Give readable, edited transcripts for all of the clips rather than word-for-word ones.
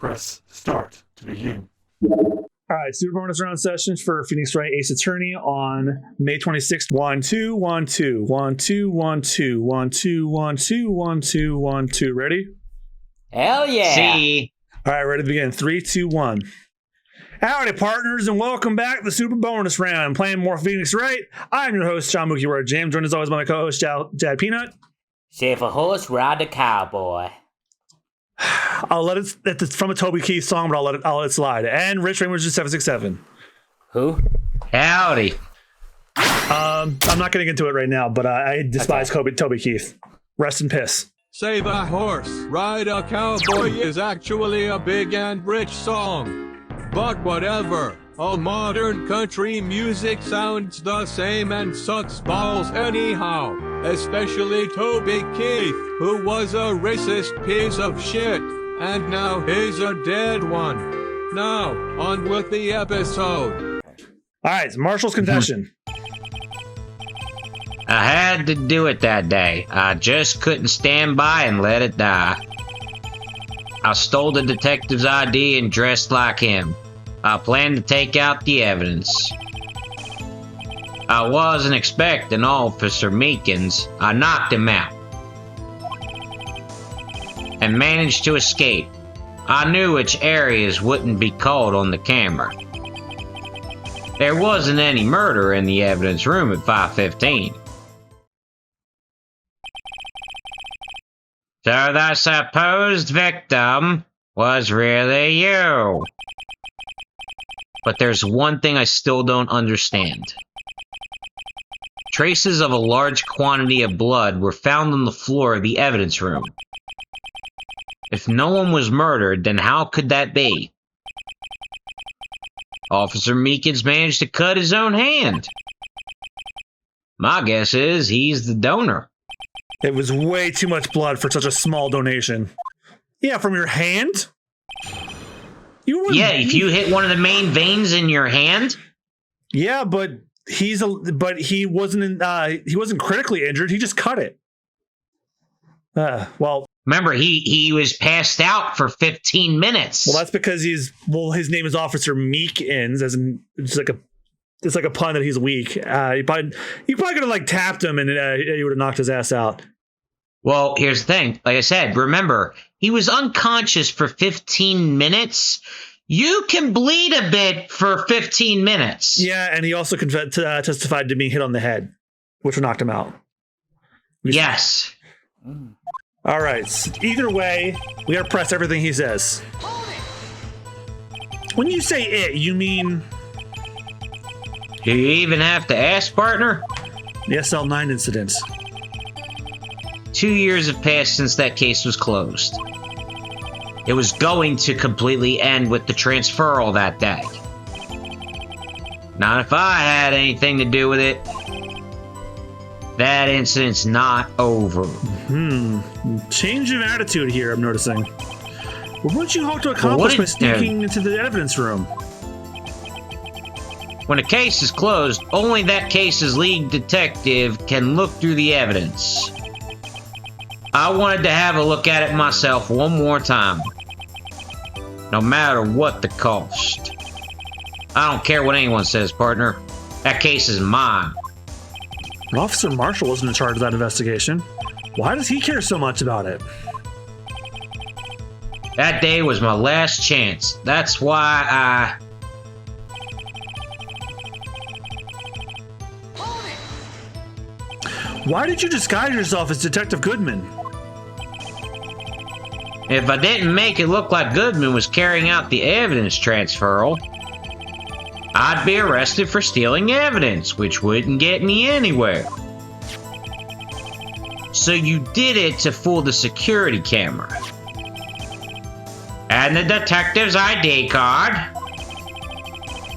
Press start to begin. All right, super bonus round sessions for Phoenix Wright Ace Attorney on May 26th. 1 2 1 2 1 2 1 2 1 2 1 2 1 2 1 2. Ready? Hell yeah! See. All right, ready to begin. 3 2 1. Howdy, partners, and welcome back to the super bonus round. Playing more Phoenix Wright. I'm your host, John Mookie Wright James, joined as always by my co-host, Jad Peanut. Say for horse, ride the cowboy. I'll let it. It's from a Toby Keith song, but I'll let it slide. And Rich Raymond 767. Who? Howdy. I'm not getting into it right now, but I despise Toby Keith. Rest in piss. Save a horse, ride a cowboy is actually a big and rich song. But whatever, all modern country music sounds the same and sucks balls anyhow. Especially Toby Keith, who was a racist piece of shit, and now he's a dead one. Now, on with the episode. All right, it's Marshall's confession. I had to do it that day. I just couldn't stand by and let it die. I stole the detective's ID and dressed like him. I planned to take out the evidence. I wasn't expecting Officer Meekins. I knocked him out and managed to escape. I knew which areas wouldn't be caught on the camera. There wasn't any murder in the evidence room at 5:15. So the supposed victim was really you. But there's one thing I still don't understand. Traces of a large quantity of blood were found on the floor of the evidence room. If no one was murdered, then how could that be? Officer Meekins managed to cut his own hand. My guess is he's the donor. It was way too much blood for such a small donation. Yeah, from your hand? Yeah, if you hit one of the main veins in your hand. Yeah, but he wasn't critically injured. He just cut it. Well, remember he was passed out for 15 minutes. Well, that's because his name is Officer Meekins, as in it's like a pun that he's weak. You probably could have like tapped him and he would have knocked his ass out. Well, here's the thing. Like I said, remember, he was unconscious for 15 minutes. You can bleed a bit for 15 minutes. Yeah, and he also testified to being hit on the head, which knocked him out. Yes. All right. So either way, we gotta press everything he says. When you say it, you mean... Do you even have to ask, partner? The SL9 incident. 2 years have passed since that case was closed. It was going to completely end with the transferal that day. Not if I had anything to do with it. That incident's not over. Change of attitude here, I'm noticing. Well, what you hope to accomplish by sneaking into the evidence room? When a case is closed, only that case's lead detective can look through the evidence. I wanted to have a look at it myself one more time. No matter what the cost. I don't care what anyone says, partner. That case is mine. Officer Marshall wasn't in charge of that investigation. Why does he care so much about it? That day was my last chance. That's why Why did you disguise yourself as Detective Goodman? if I didn't make it look like Goodman was carrying out the evidence transferal, I'd be arrested for stealing evidence, which wouldn't get me anywhere. So you did it to fool the security camera. And the detective's ID card.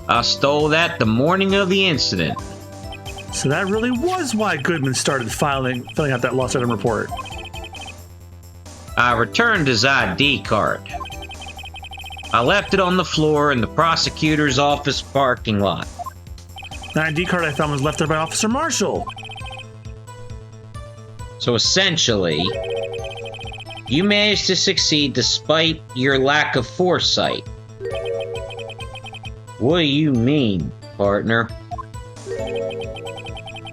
I stole that the morning of the incident. So that really was why Goodman started filling out that lost item report. I returned his ID card. I left it on the floor in the prosecutor's office parking lot. The ID card I found was left there by Officer Marshall. So essentially, you managed to succeed despite your lack of foresight. What do you mean, partner?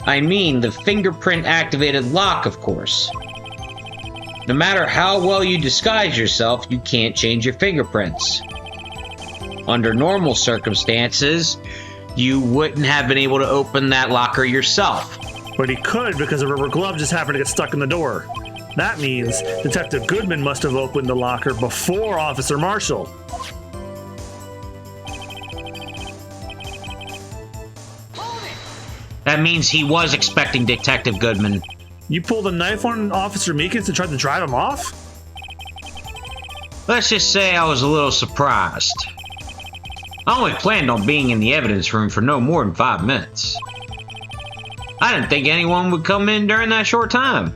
I mean the fingerprint-activated lock, of course. No matter how well you disguise yourself, you can't change your fingerprints. Under normal circumstances, you wouldn't have been able to open that locker yourself. But he could because a rubber glove just happened to get stuck in the door. That means Detective Goodman must have opened the locker before Officer Marshall. That means he was expecting Detective Goodman. You pulled a knife on Officer Meekins and tried to drive him off? Let's just say I was a little surprised. I only planned on being in the evidence room for no more than 5 minutes. I didn't think anyone would come in during that short time.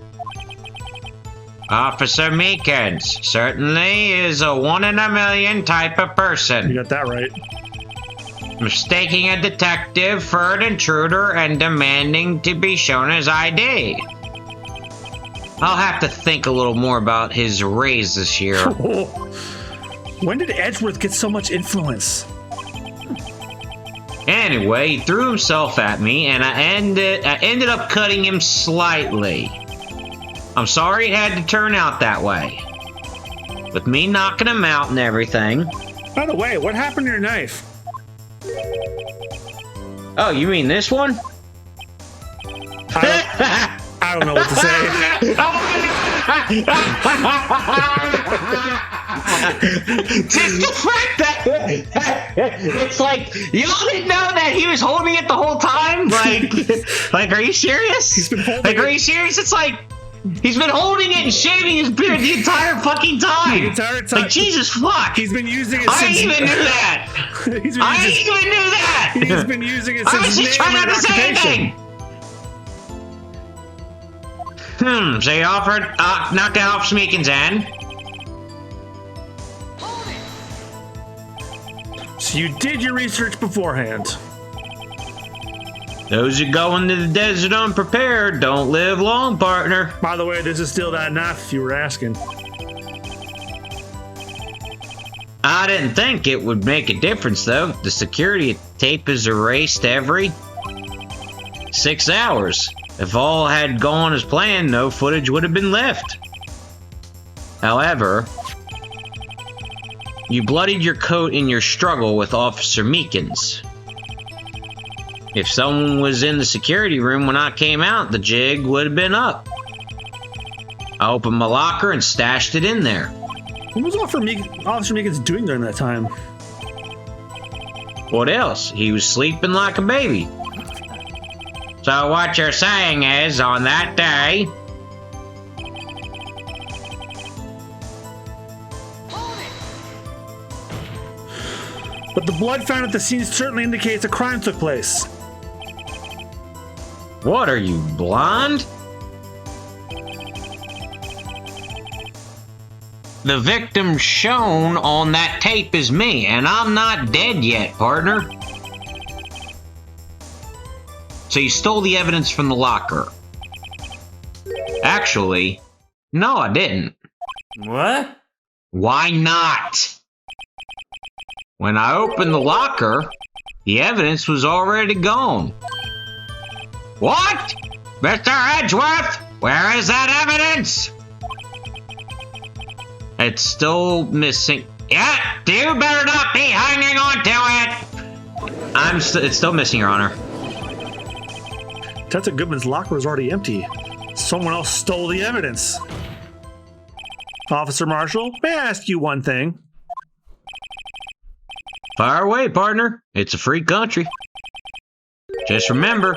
Officer Meekins certainly is a 1 in a million type of person. You got that right. Mistaking a detective for an intruder and demanding to be shown his ID. I'll have to think a little more about his raise this year. When did Edgeworth get so much influence? Anyway, he threw himself at me, and I ended up cutting him slightly. I'm sorry it had to turn out that way. With me knocking him out and everything. By the way, what happened to your knife? Oh, you mean this one? I don't know what to say. Just the fact that it's like y'all didn't know that he was holding it the whole time. Like, are you serious? He's been holding Are you serious? It's like he's been holding it and shaving his beard the entire fucking time. The entire time. Like, Jesus fuck. He's been using it I since. even knew that. He's been using it I since was his just name trying and not to say occupation. anything. So you offered knocked out Officer Meekins and? So you did your research beforehand. Those who go into the desert unprepared don't live long, partner. By the way, this is still that knife if you were asking. I didn't think it would make a difference, though. The security tape is erased every 6 hours. If all had gone as planned, no footage would have been left. However, you bloodied your coat in your struggle with Officer Meekins. If someone was in the security room when I came out, the jig would have been up. I opened my locker and stashed it in there. What was Officer Meekins doing during that time? What else? He was sleeping like a baby. So what you're saying is, on that day... But the blood found at the scene certainly indicates a crime took place. What, are you blind? The victim shown on that tape is me, and I'm not dead yet, partner. So you stole the evidence from the locker. Actually, no, I didn't. What? Why not? When I opened the locker, the evidence was already gone. What? Mr. Edgeworth, where is that evidence? It's still missing. Yeah, you better not be hanging on to it. It's still missing, Your Honor. Detective Goodman's locker was already empty. Someone else stole the evidence. Officer Marshall, may I ask you one thing? Fire away, partner. It's a free country. Just remember,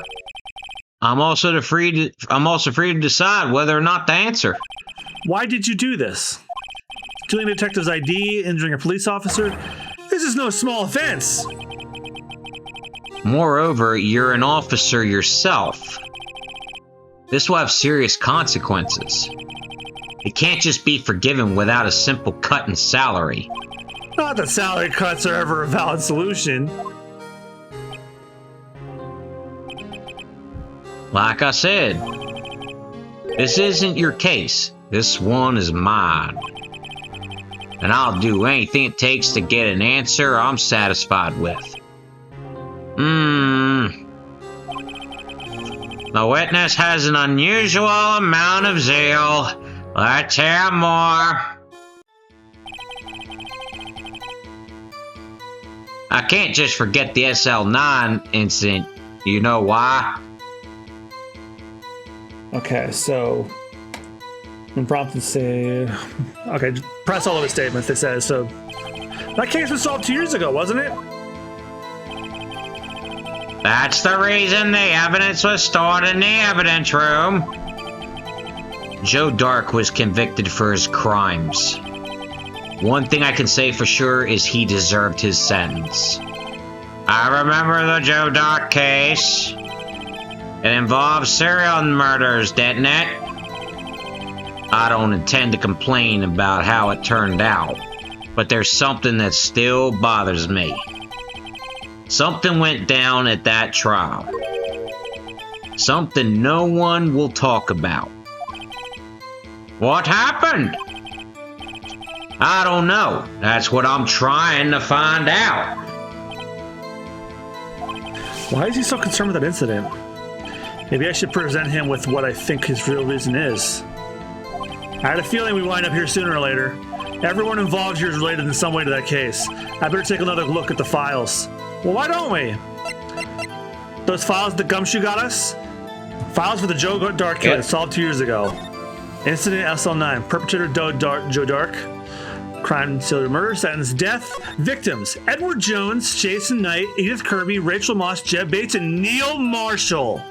I'm also free to decide whether or not to answer. Why did you do this? Stealing a detective's ID, injuring a police officer? This is no small offense. Moreover, you're an officer yourself. This will have serious consequences. It can't just be forgiven without a simple cut in salary. Not that salary cuts are ever a valid solution. Like I said, this isn't your case. This one is mine. And I'll do anything it takes to get an answer I'm satisfied with. The witness has an unusual amount of zeal. Let's hear more. I can't just forget the SL9 incident. You know why? Okay, so when prompted to say, okay, press all of his statements. They said so. That case was solved 2 years ago, wasn't it? That's the reason the evidence was stored in the evidence room. Joe Dark was convicted for his crimes. One thing I can say for sure is he deserved his sentence. I remember the Joe Dark case. It involved serial murders, didn't it? I don't intend to complain about how it turned out, but there's something that still bothers me. Something went down at that trial. Something no one will talk about. What happened? I don't know. That's what I'm trying to find out. Why is he so concerned with that incident? Maybe I should present him with what I think his real reason is. I had a feeling we'd wind up here sooner or later. Everyone involved here is related in some way to that case. I better take another look at the files. Well, why don't we? Those files that Gumshoe got us? Files for the Joe Dark case solved 2 years ago. Incident SL9. Perpetrator Joe Dark. Crime, serial murder, sentence, death. Victims: Edward Jones, Jason Knight, Edith Kirby, Rachel Moss, Jeb Bates, and Neil Marshall.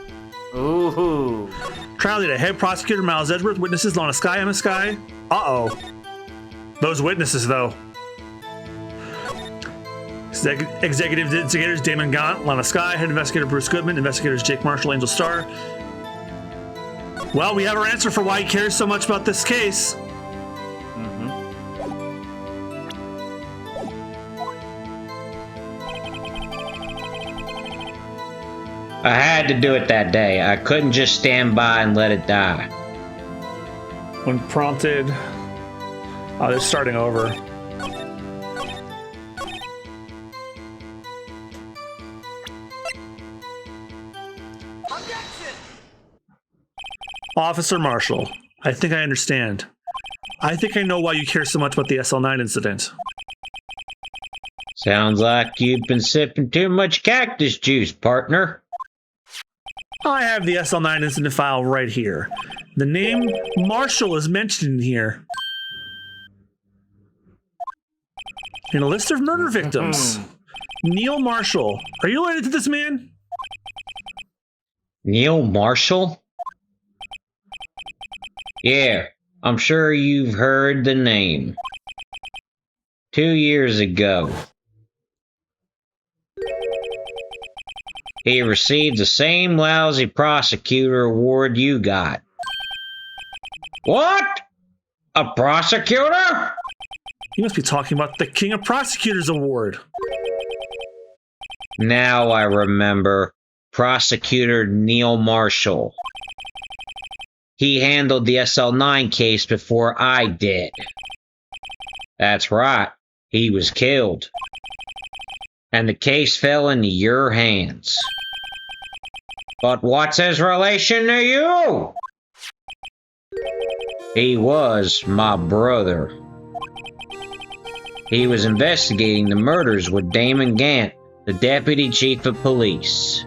Ooh. Trial leader: head prosecutor Miles Edgeworth. Witnesses: Lana Skye, Emma Skye. Uh-oh. Those witnesses, though. Executive investigators: Damon Gaunt, Lana Skye, head investigator Bruce Goodman, investigators Jake Marshall, Angel Starr. Well, we have our answer for why he cares so much about this case. I had to do it that day. I couldn't just stand by and let it die. When prompted... Oh, they're starting over. Objection! Officer Marshall, I think I understand. I think I know why you care so much about the SL9 incident. Sounds like you've been sipping too much cactus juice, partner. I have the SL9 incident file right here. The name Marshall is mentioned in here. In a list of murder victims. Neil Marshall. Are you related to this man? Neil Marshall? Yeah, I'm sure you've heard the name. 2 years ago, he received the same lousy prosecutor award you got. What? A prosecutor? You must be talking about the King of Prosecutors Award. Now I remember. Prosecutor Neil Marshall. He handled the SL9 case before I did. That's right. He was killed. And the case fell into your hands. But what's his relation to you? He was my brother. He was investigating the murders with Damon Gant, the deputy chief of police.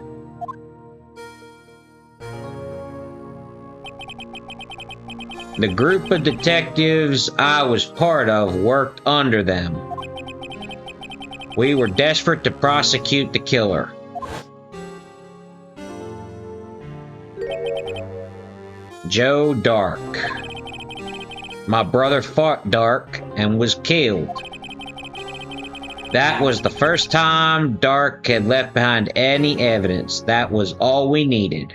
The group of detectives I was part of worked under them. We were desperate to prosecute the killer. Joe Dark. My brother fought Dark and was killed. That was the first time Dark had left behind any evidence. That was all we needed.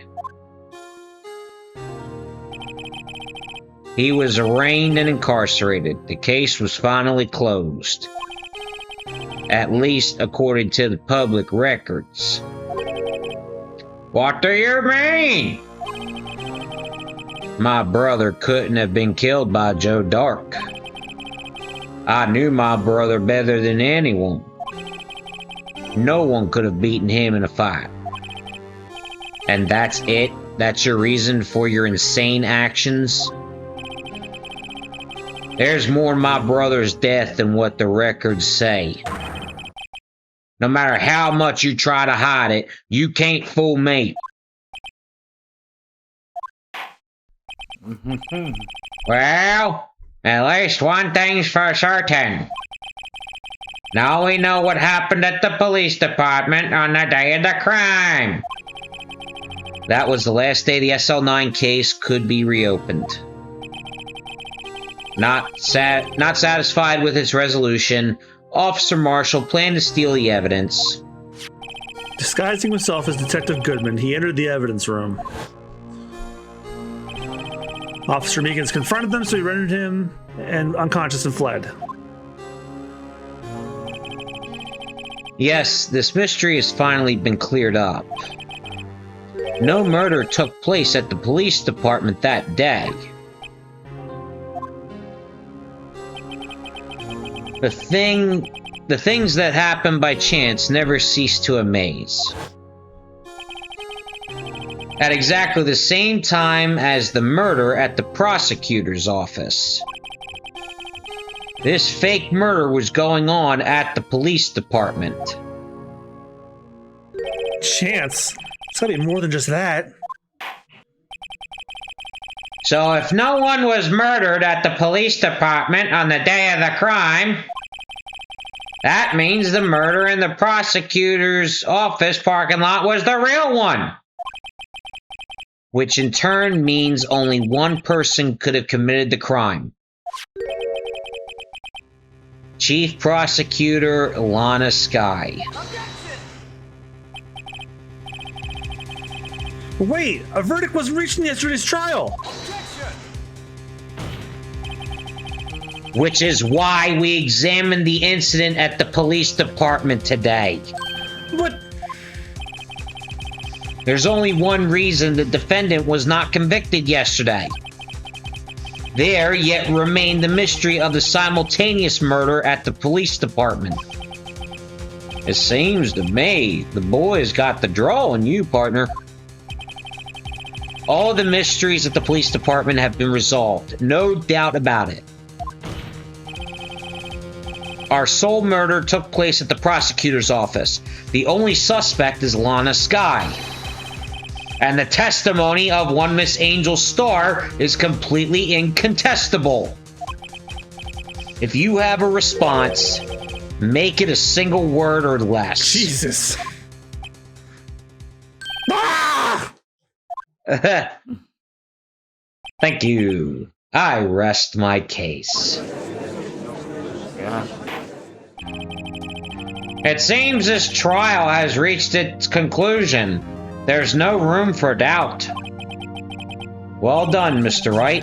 He was arraigned and incarcerated. The case was finally closed. At least according to the public records. What do you mean? my brother couldn't have been killed by Joe Dark. I knew my brother better than anyone. No one could have beaten him in a fight. And that's it? That's your reason for your insane actions? There's more in my brother's death than what the records say. No matter how much you try to hide it, you can't fool me. Well, at least one thing's for certain. Now we know what happened at the police department on the day of the crime. That was the last day the SL9 case could be reopened. Not satisfied with its resolution, Officer Marshall planned to steal the evidence. Disguising himself as Detective Goodman, he entered the evidence room. Officer Meekins confronted them, so he rendered him unconscious and fled. Yes, this mystery has finally been cleared up. No murder took place at the police department that day. The things that happen by chance never cease to amaze. At exactly the same time as the murder at the prosecutor's office. This fake murder was going on at the police department. Chance? It's gotta be more than just that. So if no one was murdered at the police department on the day of the crime, that means the murder in the prosecutor's office parking lot was the real one. Which in turn means only one person could have committed the crime. Chief Prosecutor Lana Skye. Wait, a verdict was reached in yesterday's trial. Which is why we examined the incident at the police department today. But there's only one reason the defendant was not convicted yesterday. There yet remained the mystery of the simultaneous murder at the police department. It seems to me the boys got the draw on you, partner. All the mysteries at the police department have been resolved, no doubt about it. Our sole murder took place at the prosecutor's office. The only suspect is Lana Skye. And the testimony of one Miss Angel Starr is completely incontestable. If you have a response, make it a single word or less. Jesus. Thank you. I rest my case. Yeah. It seems this trial has reached its conclusion. There's no room for doubt. Well done, Mr. Wright.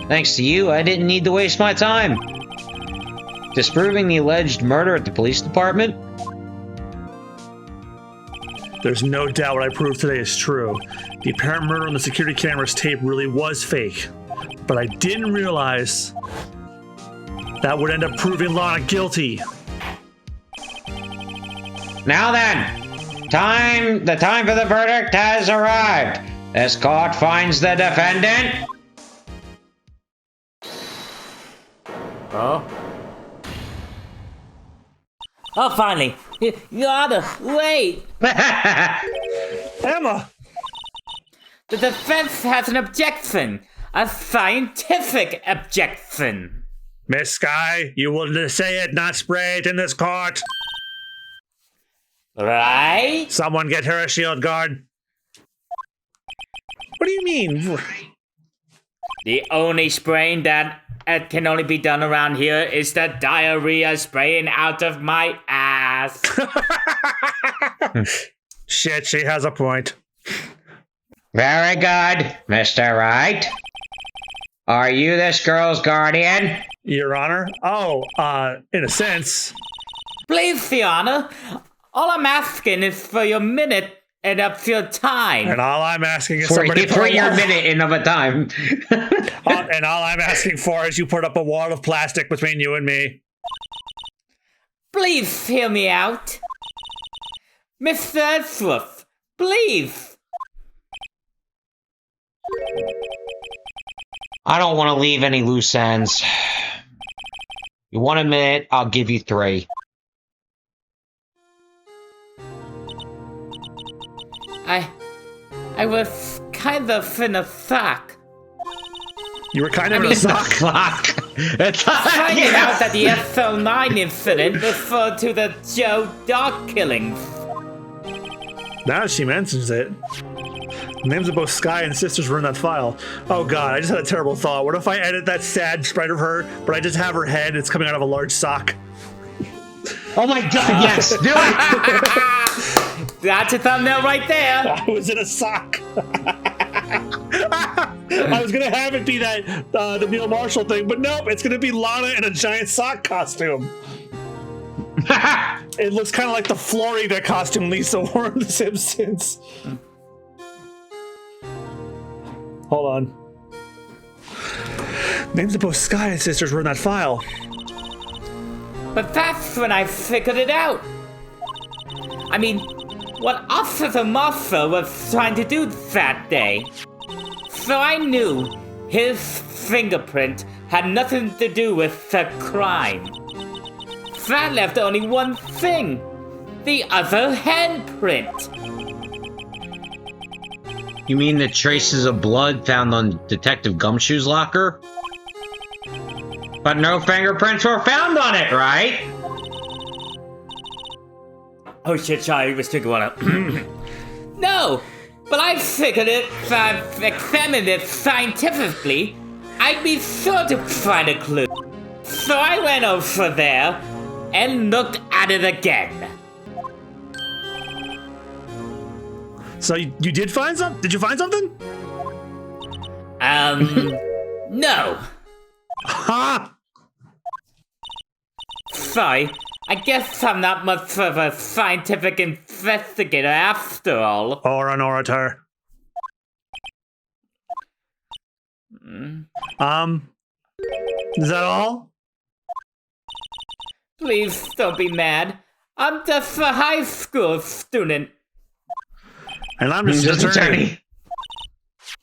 Thanks to you, I didn't need to waste my time. Disproving the alleged murder at the police department? There's no doubt what I proved today is true. The apparent murder on the security camera's tape really was fake. But I didn't realize that would end up proving Lana guilty. Now then, the time for the verdict has arrived. This court finds the defendant. Oh? Oh, finally! Your Honor, wait! Emma! The defense has an objection! A scientific objection! Miss Skye, you will say it, not spray it in this court. Right? Someone get her a shield guard. What do you mean? The only spraying that can only be done around here is the diarrhea spraying out of my ass. Shit, she has a point. Very good, Mr. Wright. Are you this girl's guardian? Your Honor? Oh, in a sense. Please, Your Honor, all I'm asking is for your minute of your time. And all I'm asking is For somebody put a your wall. minute in of a time. And all I'm asking for is you put up a wall of plastic between you and me. Please hear me out. Mr. Edgeworth, please. I don't want to leave any loose ends. You want a minute, I'll give you 3. I was kind of in a sock. You were kind of in a sock. Fuck. Finding out that the SL9 incident referred to the Joe dog killings. Now she mentions it. Names of both Sky and Sisters were in that file. Oh god, I just had a terrible thought. What if I edit that sad sprite of her, but I just have her head, it's coming out of a large sock? Oh my god, yes, do it! That's a thumbnail right there. I was in a sock. I was gonna have it be that the Neil Marshall thing, but nope, it's gonna be Lana in a giant sock costume. It looks kind of like the Florida costume Lisa wore in The Simpsons. Hold on. Names of both Sky and Sisters were in that file. But that's when I figured it out. I mean, what Officer Marshall was trying to do that day. So I knew his fingerprint had nothing to do with the crime. That left only one thing. The other handprint. You mean the traces of blood found on Detective Gumshoe's locker? But no fingerprints were found on it, right? Oh shit, sorry, was drinking water. No, but I figured it, if I examined it scientifically, I'd be sure to find a clue. So I went over there and looked at it again. So you did find something? Did you find something? No. Ha! Sorry, I guess I'm not much of a scientific investigator after all. Or an orator. Is that all? Please don't be mad. I'm just a high school student. And I'm just an attorney.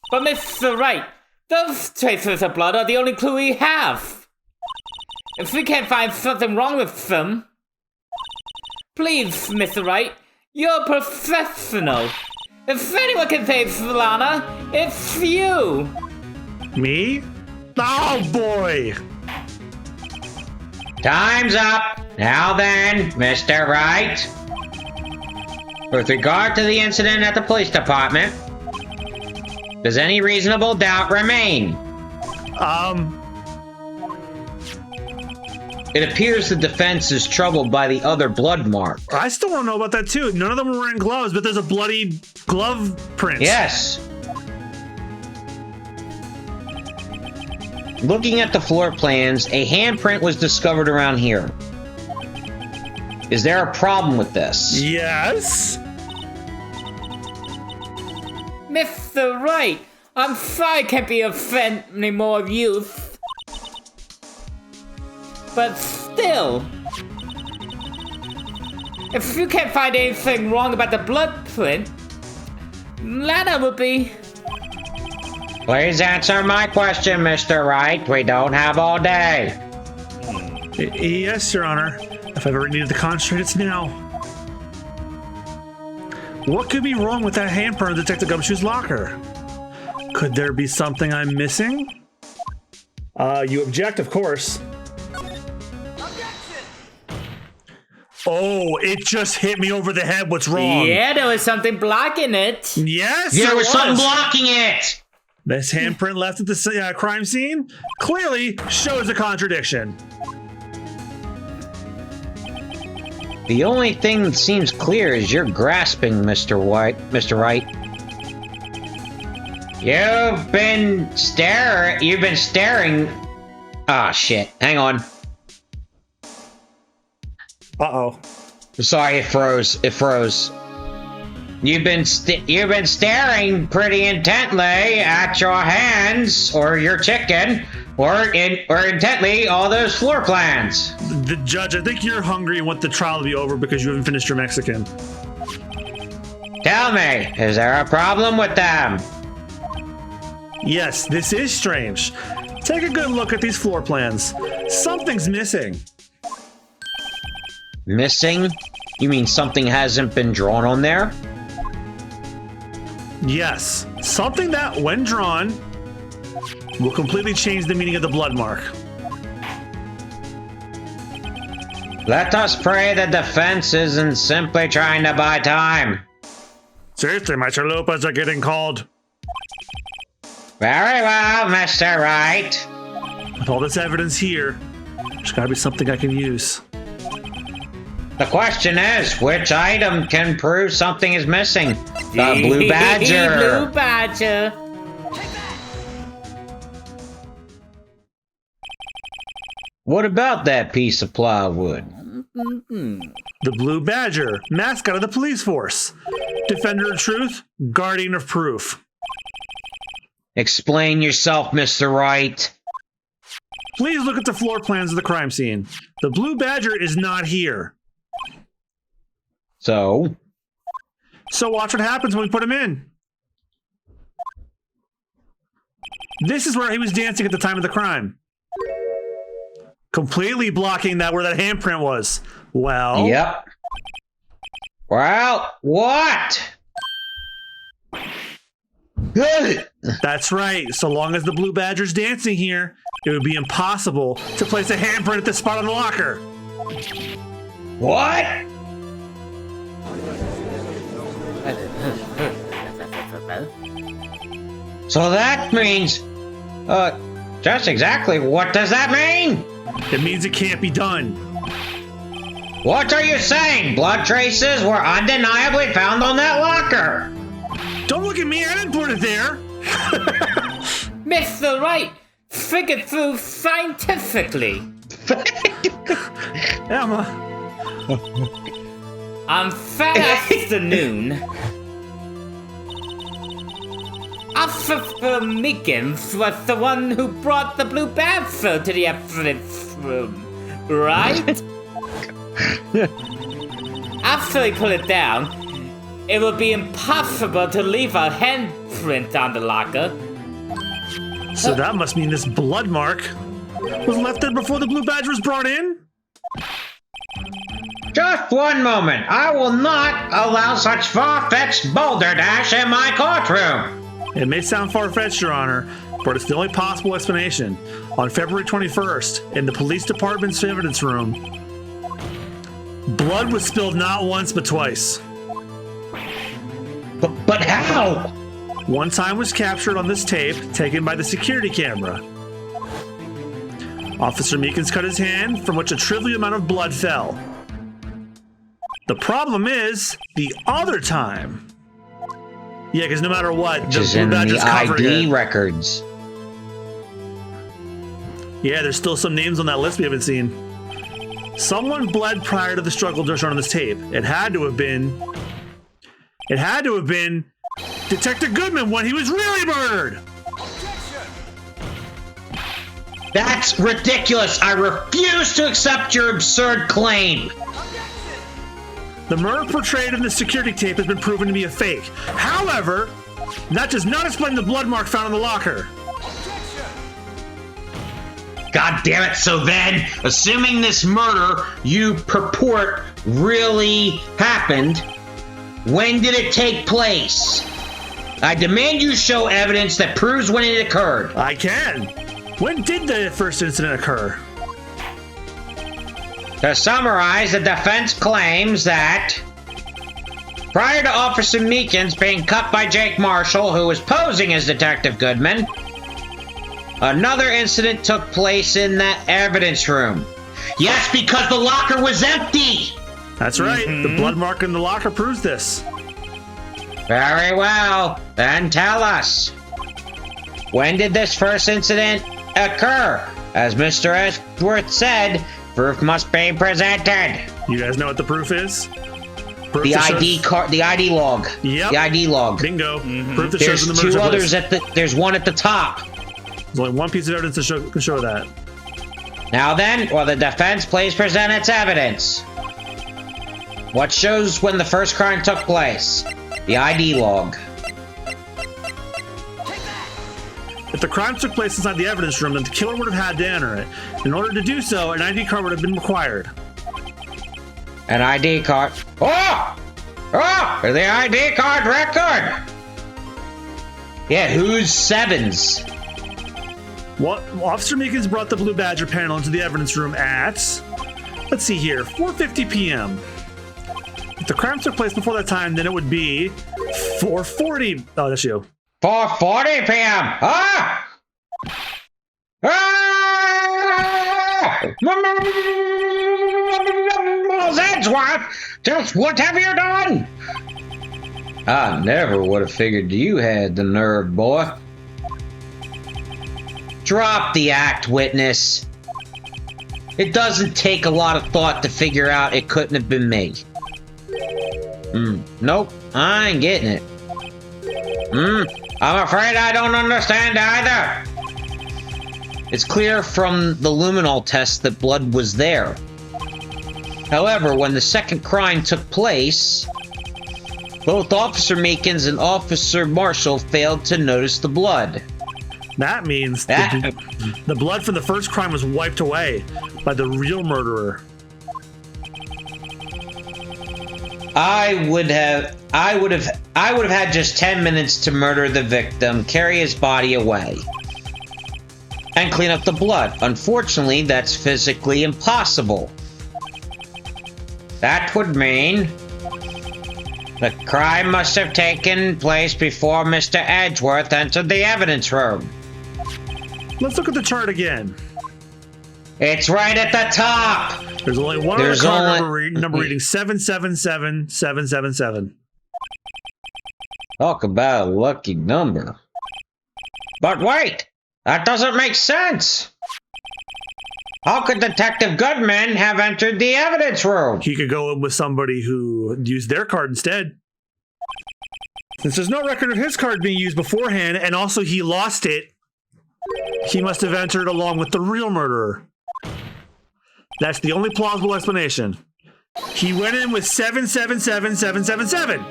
But Mr. Wright, those traces of blood are the only clue we have. If we can't find something wrong with them... Please, Mr. Wright, you're a professional. If anyone can save Lana, it's you. Me? Oh boy! Time's up. Now then, Mr. Wright. With regard to the incident at the police department, does any reasonable doubt remain? It appears the defense is troubled by the other blood mark. I still want to know about that too. None of them were wearing gloves, but there's a bloody glove print. Yes. Looking at the floor plans, a handprint was discovered around here. Is there a problem with this? Yes. Mr. Wright, I'm sorry I can't be of any more use. But still, if you can't find anything wrong about the blood print, Lana would be... Please answer my question, Mr. Wright. We don't have all day. Yes, Your Honor. If I've ever needed to concentrate, it's now. What could be wrong with that handprint in Detective Gumshoe's locker? Could there be something I'm missing? You object, of course. Oh, it just hit me over the head. What's wrong? Yeah, there was something blocking it. Yes, There was something blocking it! This handprint left at the crime scene clearly shows a contradiction. The only thing that seems clear is you're grasping, Mr. Wright. You've been staring. Ah, shit. Hang on. Uh-oh. Sorry, it froze. You've been staring pretty intently at your hands or your chicken or intently all those floor plans. The judge, I think you're hungry and want the trial to be over because you haven't finished your Mexican. Tell me, is there a problem with them? Yes, this is strange. Take a good look at these floor plans. Something's missing. Missing? You mean something hasn't been drawn on there? Yes, something that, when drawn, will completely change the meaning of the blood mark. Let us pray the defense isn't simply trying to buy time. Seriously, my chalupas are getting called. Very well, Mr. Wright. With all this evidence here, there's gotta be something I can use. The question is, which item can prove something is missing? The blue badger. Blue badger. What about that piece of plywood? The blue badger, mascot of the police force. Defender of truth, guardian of proof. Explain yourself, Mr. Wright. Please look at the floor plans of the crime scene. The blue badger is not here. So watch what happens when we put him in. This is where he was dancing at the time of the crime. Completely blocking that where that handprint was. Well. Yep. Well, what? Good. That's right. So long as the blue badger's dancing here, it would be impossible to place a handprint at the spot on the locker. What? So that means, just exactly what does that mean? It means it can't be done. What are you saying? Blood traces were undeniably found on that locker. Don't look at me, I didn't put it there. Mr. Wright, figured through scientifically. Emma. On that afternoon, Officer Meekins was the one who brought the blue badger to the evidence room, right? After he put it down, it would be impossible to leave a handprint on the locker. So that must mean this blood mark was left there before the blue badger was brought in? Just one moment. I will not allow such far-fetched balderdash in my courtroom. It may sound far-fetched, Your Honor, but it's the only possible explanation. On February 21st, in the police department's evidence room, blood was spilled not once but twice. But how? One time was captured on this tape taken by the security camera. Officer Meekins cut his hand, from which a trivial amount of blood fell. The problem is the other time. Yeah, because no matter what, Which is in the ID records. Yeah, there's still some names on that list we haven't seen. Someone bled prior to the struggle shown on this tape. It had to have been Detective Goodman when he was really murdered. That's ridiculous. I refuse to accept your absurd claim. The murder portrayed in the security tape has been proven to be a fake. However, that does not explain the blood mark found in the locker. God damn it. So then, assuming this murder you purport really happened, when did it take place? I demand you show evidence that proves when it occurred. I can. When did the first incident occur? To summarize, the defense claims that prior to Officer Meekins being cut by Jake Marshall, who was posing as Detective Goodman, another incident took place in that evidence room. Yes, because the locker was empty. That's right. The blood mark in the locker proves this. Very well. Then tell us. When did this first incident occur? As Mr. Edgeworth said, proof must be presented. You guys know what the proof is? Proof The that ID shows- card, the ID log. Yep. The ID log. Bingo. Proof that There's shows in the two murder others list. there's one at the top. There's only one piece of evidence to show that. Now then, will the defense please present its evidence? What shows when the first crime took place? The ID log. If the crime took place inside the evidence room, then the killer would have had to enter it. In order to do so, an ID card would have been required. An ID card. Oh! Oh! The ID card record! Yeah, who's Sevens? Well, Officer Meekins brought the Blue Badger panel into the evidence room at, let's see here, 4:50 p.m. If the crime took place before that time, then it would be 4:40. Oh, that's you. 4:40 p.m. Ah! Ah! Edgeworth, just what have you done? I never would have figured you had the nerve, boy. Drop the act, witness. It doesn't take a lot of thought to figure out it couldn't have been me. Nope, I ain't getting it. I'm afraid I don't understand either. It's clear from the luminol test that blood was there. However, when the second crime took place, both Officer Meekins and Officer Marshall failed to notice the blood. That means the blood from the first crime was wiped away by the real murderer. I would have had just 10 minutes to murder the victim, carry his body away, and clean up the blood. Unfortunately, that's physically impossible. That would mean the crime must have taken place before Mr. Edgeworth entered the evidence room. Let's look at the chart again. It's right at the top. There's only one other card number reading 777777. Talk about a lucky number. But wait, that doesn't make sense. How could Detective Goodman have entered the evidence room? He could go in with somebody who used their card instead. Since there's no record of his card being used beforehand, and also he lost it, he must have entered along with the real murderer. That's the only plausible explanation. He went in with 777777.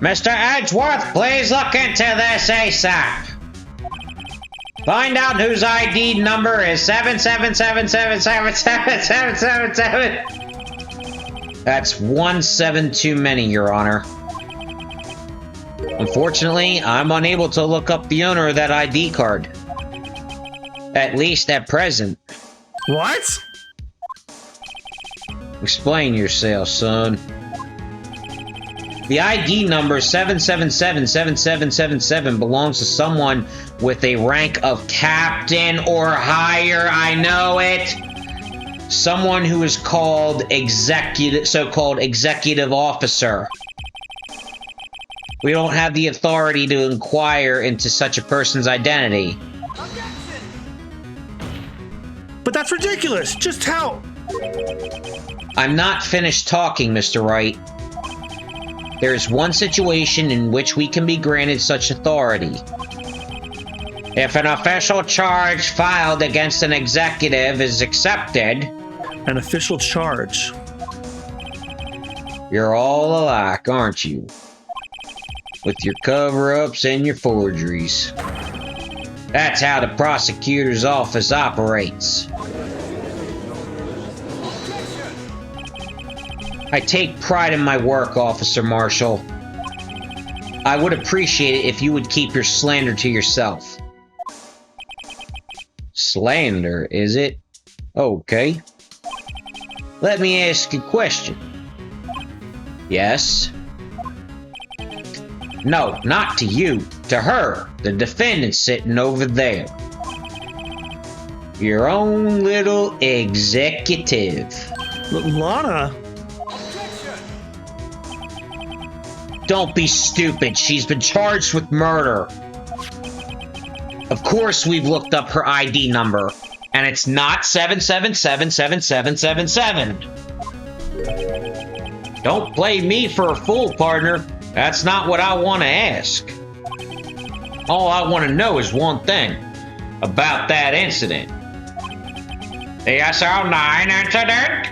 Mr. Edgeworth, please look into this ASAP. Find out whose ID number is 7777777777. That's 17 too many, Your Honor. Unfortunately, I'm unable to look up the owner of that ID card. At least at present. What? Explain yourself, son. The ID number 7777777 belongs to someone with a rank of captain or higher. I know it. Someone who is called so-called executive officer. We don't have the authority to inquire into such a person's identity. But that's ridiculous. Just how? I'm not finished talking, Mr. Wright. There is one situation in which we can be granted such authority. If an official charge filed against an executive is accepted... An official charge? You're all alike, aren't you? With your cover-ups and your forgeries. That's how the prosecutor's office operates. I take pride in my work, Officer Marshall. I would appreciate it if you would keep your slander to yourself. Slander, is it? Okay. Let me ask a question. Yes? No, not to you. To her, the defendant sitting over there. Your own little executive. Lana? Don't be stupid. She's been charged with murder. Of course we've looked up her ID number, and it's not 7777777. Don't play me for a fool, partner. That's not what I want to ask. All I want to know is one thing about that incident. The SO9 incident?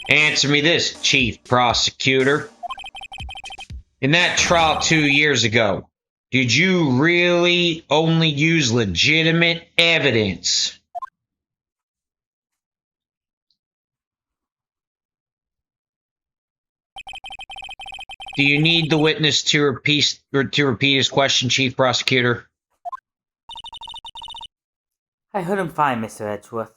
Answer me this, Chief Prosecutor. In that trial 2 years ago, did you really only use legitimate evidence? Do you need the witness to repeat his question, Chief Prosecutor? I heard him fine, Mr. Edgeworth.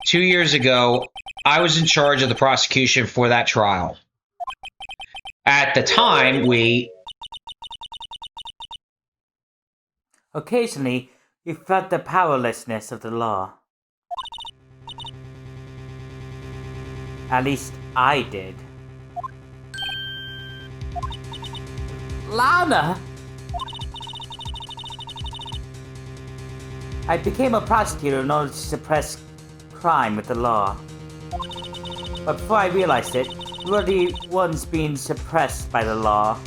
2 years ago, I was in charge of the prosecution for that trial. At the time, Occasionally, you felt the powerlessness of the law. At least I did. Lana! I became a prosecutor in order to suppress crime with the law. But before I realized it, we were the ones being suppressed by the law.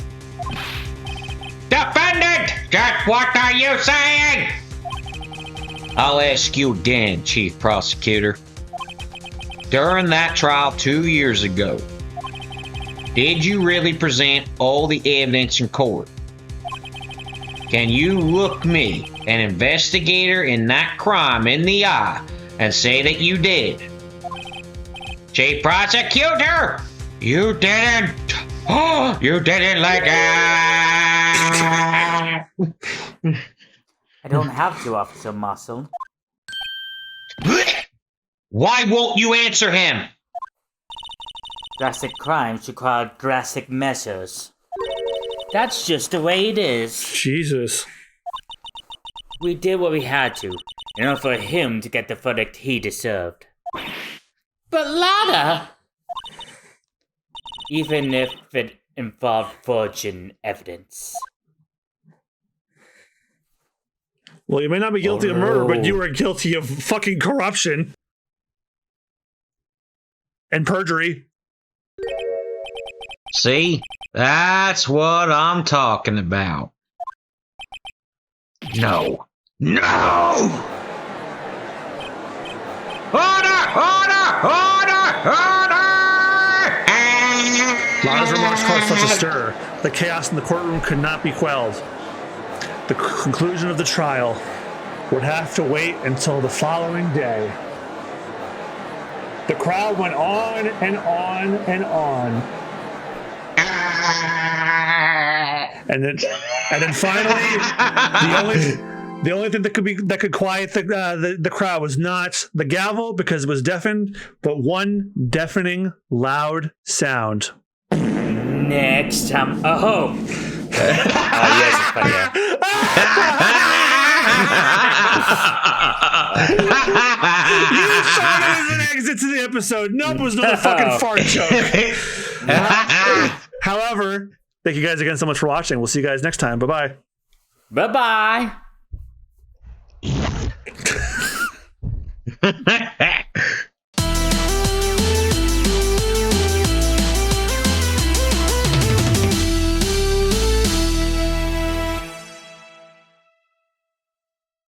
Defendant! Just what are you saying? I'll ask you again, Chief Prosecutor. During that trial 2 years ago, did you really present all the evidence in court? Can you look me, an investigator in that crime, in the eye and say that you did? Chief Prosecutor! You didn't! Oh, you didn't like that! I don't have to, Officer Muscle. Why won't you answer him? Drastic crimes require drastic measures. That's just the way it is. Jesus. We did what we had to, in order for him to get the verdict he deserved. But Lana! Even if it involved virgin evidence. Well, you may not be guilty of murder, but you were guilty of fucking corruption. And perjury. See? That's what I'm talking about. No. No! Order! Order! Order! Order! Lana's remarks caused such a stir. The chaos in the courtroom could not be quelled. The conclusion of the trial would have to wait until the following day. The crowd went on and on and on. And then finally, the only thing that could quiet the crowd was not the gavel, because it was deafened, but one deafening loud sound. Next time. Oh! Yes, it's funny. Yeah. You thought it was an exit to the episode. Nope, it was another fucking fart joke. However, thank you guys again so much for watching. We'll see you guys next time. Bye-bye. Bye-bye.